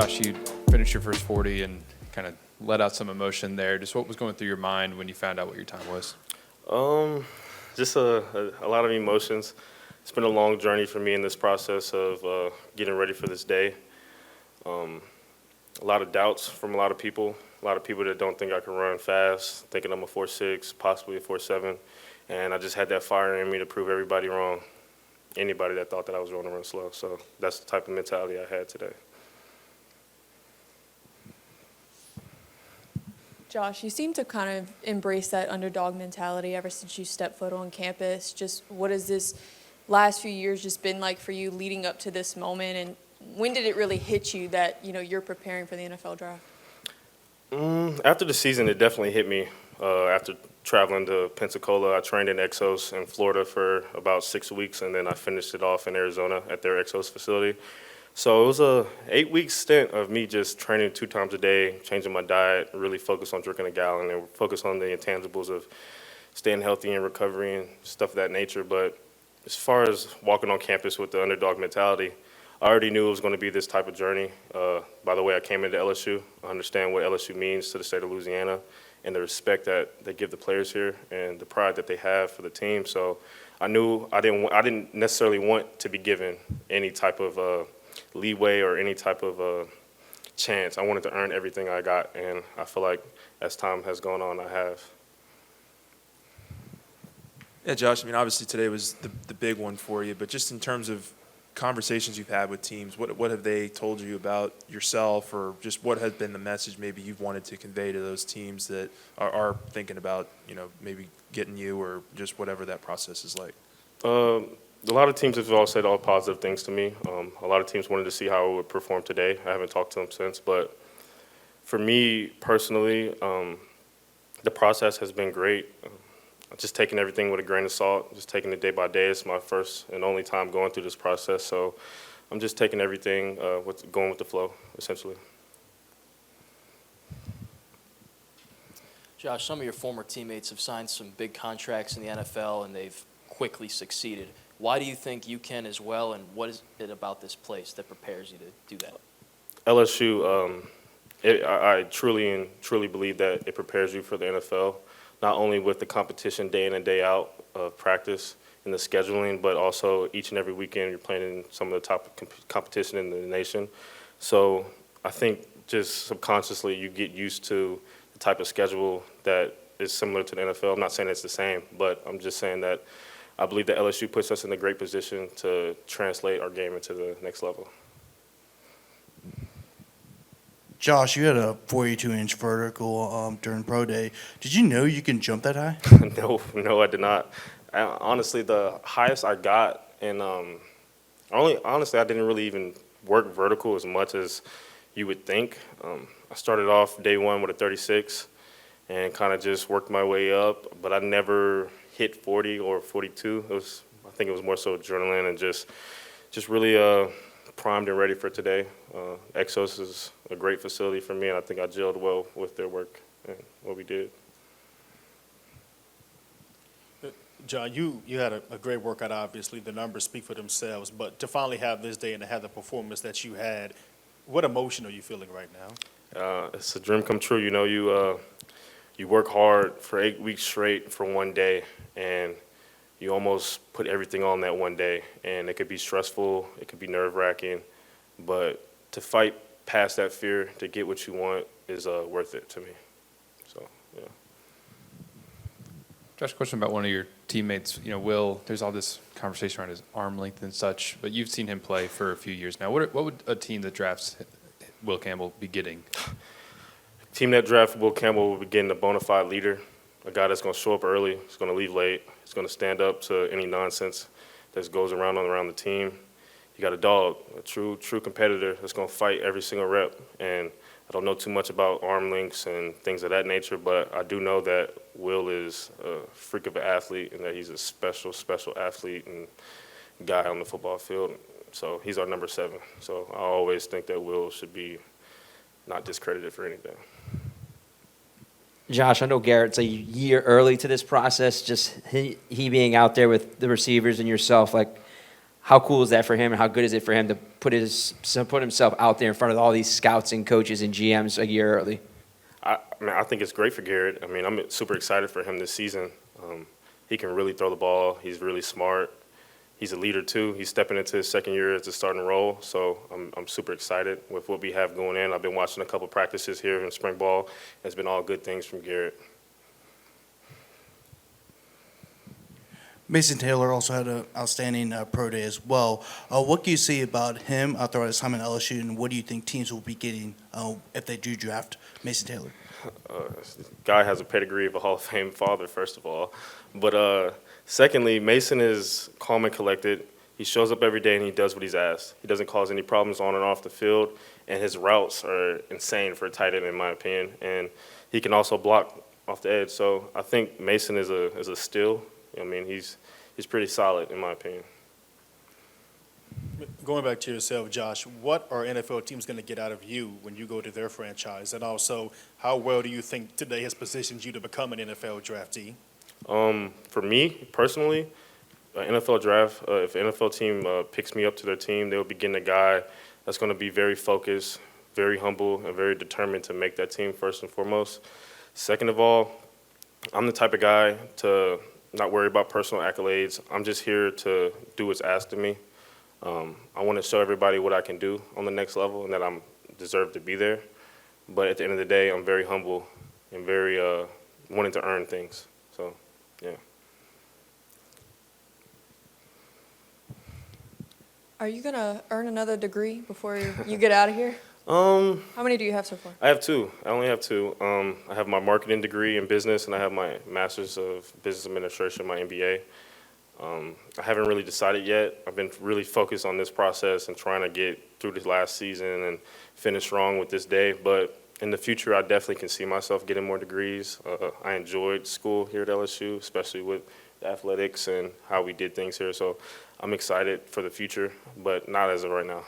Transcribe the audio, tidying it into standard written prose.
Josh, you finished your first 40 and kind of let out some emotion there. Just what was going through your mind when you found out what your time was? Just a lot of emotions. It's been a long journey for me in this process of getting ready for this day. A lot of doubts from a lot of people that don't think I can run fast, thinking I'm a 4.6, possibly a 4.7. And I just had that fire in me to prove everybody wrong, anybody that thought that I was going to run slow. So that's the type of mentality I had today. Josh, you seem to kind of embrace that underdog mentality ever since you stepped foot on campus. Just what has this last few years just been like for you leading up to this moment, and when did it really hit you that you're preparing for the NFL draft? After the season, it definitely hit me. After traveling to Pensacola, I trained in Exos in Florida for about 6 weeks, and then I finished it off in Arizona at their Exos facility. So it was a 8-week stint of me just training 2 times a day, changing my diet, really focused on drinking a gallon, and focused on the intangibles of staying healthy and recovery and stuff of that nature. But as far as walking on campus with the underdog mentality, I already knew it was going to be this type of journey. By the way, I came into LSU. I understand what LSU means to the state of Louisiana and the respect that they give the players here and the pride that they have for the team. So I knew I didn't necessarily want to be given any type of leeway or any type of chance. I wanted to earn everything I got, and I feel like as time has gone on, I have. Yeah, Josh, I mean, obviously today was the big one for you, but just in terms of conversations you've had with teams, what have they told you about yourself, or just what has been the message maybe you've wanted to convey to those teams that are thinking about, maybe getting you, or just whatever that process is like? A lot of teams have all said all positive things to me. A lot of teams wanted to see how I would perform today. I haven't talked to them since, but for me personally, the process has been great. Just taking everything with a grain of salt, just taking it day by day. It's my first and only time going through this process, so I'm just taking everything, going with the flow, essentially. Josh, some of your former teammates have signed some big contracts in the NFL, and they've quickly succeeded. Why do you think you can as well, and what is it about this place that prepares you to do that? LSU, I truly believe that it prepares you for the NFL, not only with the competition day in and day out of practice and the scheduling, but also each and every weekend you're playing in some of the top competition in the nation. So I think just subconsciously you get used to the type of schedule that is similar to the NFL. I'm not saying it's the same, but I'm just saying that I believe that LSU puts us in a great position to translate our game into the next level. Josh, you had a 42-inch vertical during pro day. Did you know you can jump that high? No, I did not. Honestly, the highest I got, and honestly, I didn't really even work vertical as much as you would think. I started off day one with a 36 and kind of just worked my way up, but I never hit 40 or 42. I think it was more so adrenaline and just really primed and ready for today. Exos is a great facility for me, and I think I gelled well with their work and what we did. John, you had a great workout, obviously. The numbers speak for themselves, but to finally have this day and to have the performance that you had, what emotion are you feeling right now? It's a dream come true. You work hard for 8 weeks straight for one day, and you almost put everything on that one day. And it could be stressful, it could be nerve-wracking, but to fight past that fear to get what you want is worth it to me. So, yeah. Josh, question about one of your teammates, Will. There's all this conversation around his arm length and such, but you've seen him play for a few years now. What would a team that drafts Will Campbell be getting? Team that drafted Will Campbell will be getting a bona fide leader, a guy that's going to show up early, he's going to leave late, he's going to stand up to any nonsense that goes around the team. You got a dog, a true competitor that's going to fight every single rep. And I don't know too much about arm lengths and things of that nature, but I do know that Will is a freak of an athlete and that he's a special athlete and guy on the football field. So he's our number 7. So I always think that Will should be not discredited for anything. Josh, I know Garrett's a year early to this process, just he being out there with the receivers and yourself. Like, How cool is that for him, and how good is it for him to put himself out there in front of all these scouts and coaches and GMs a year early? I mean, I think it's great for Garrett. I mean, I'm super excited for him this season. He can really throw the ball. He's really smart. He's a leader too. He's stepping into his second year as a starting role, so I'm super excited with what we have going in. I've been watching a couple practices here in spring ball. It's been all good things from Garrett. Mason Taylor also had an outstanding pro day as well. What can you say about him throughout his time in LSU, and what do you think teams will be getting if they do draft Mason Taylor? Guy has a pedigree of a Hall of Fame father, first of all. But secondly, Mason is calm and collected. He shows up every day and he does what he's asked. He doesn't cause any problems on and off the field, and his routes are insane for a tight end, in my opinion. And he can also block off the edge. So I think Mason is a steal. I mean, he's pretty solid, in my opinion. Going back to yourself, Josh, what are NFL teams going to get out of you when you go to their franchise? And also, how well do you think today has positioned you to become an NFL draftee? For me, personally, NFL draft, if an NFL team picks me up to their team, they'll be getting a guy that's going to be very focused, very humble, and very determined to make that team first and foremost. Second of all, I'm the type of guy to not worry about personal accolades. I'm just here to do what's asked of me. I want to show everybody what I can do on the next level and that I deserve to be there. But at the end of the day, I'm very humble and very wanting to earn things. So, yeah. Are you going to earn another degree before you get out of here? How many do you have so far? I have two. I only have two. I have my marketing degree in business, and I have my master's of business administration, my MBA. I haven't really decided yet. I've been really focused on this process and trying to get through this last season and finish strong with this day. But in the future, I definitely can see myself getting more degrees. I enjoyed school here at LSU, especially with the athletics and how we did things here. So I'm excited for the future, but not as of right now.